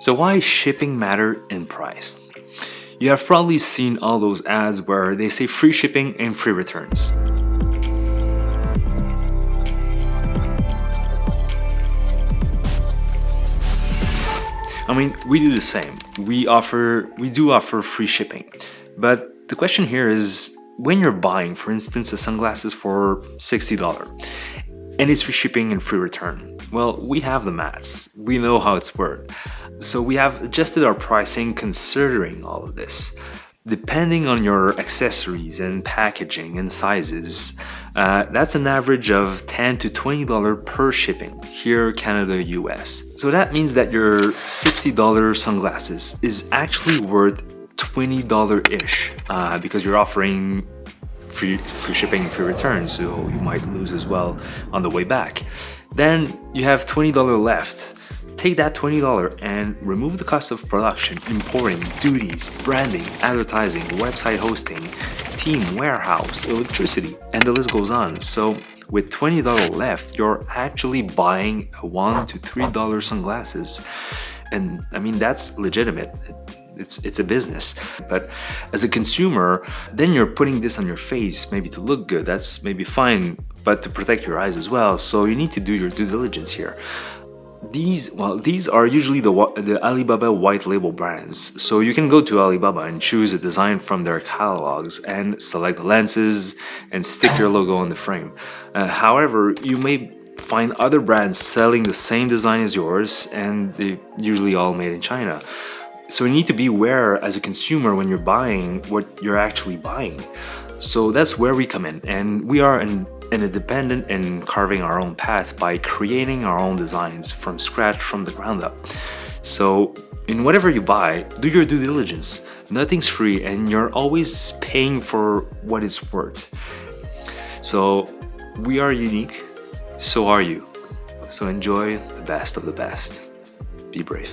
So why shipping matter in price? You have probably seen all those ads where they say free shipping and free returns. I mean, we do the same. We do offer free shipping. But the question here is when you're buying, for instance, a sunglasses for $60 and it's free shipping and free return. Well, we have the maths. We know how it's worked. So we have adjusted our pricing considering all of this. Depending on your accessories and packaging and sizes, that's an average of $10 to $20 per shipping here, Canada, US. So that means that your $60 sunglasses is actually worth $20-ish because you're offering free shipping and free returns, so you might lose as well on the way back. Then you have $20 left. Take that $20 and remove the cost of production, importing, duties, branding, advertising, website hosting, team, warehouse, electricity, and the list goes on. So with $20 left, you're actually buying a $1 to $3 sunglasses. And I mean, that's legitimate. It's a business. But as a consumer, then you're putting this on your face, maybe to look good. That's maybe fine, but to protect your eyes as well. So you need to do your due diligence here. These are usually the Alibaba white label brands. So you can go to Alibaba and choose a design from their catalogs and select the lenses and stick your logo on the frame. However, you may find other brands selling the same design as yours, and they're usually all made in China. So you need to be aware as a consumer when you're buying what you're actually buying. So that's where we come in, and we are an independent and carving our own path by creating our own designs from scratch, from the ground up. So in whatever you buy, do your due diligence. Nothing's free, and you're always paying for what it's worth. So we are unique, so are you. So enjoy the best of the best. Be brave.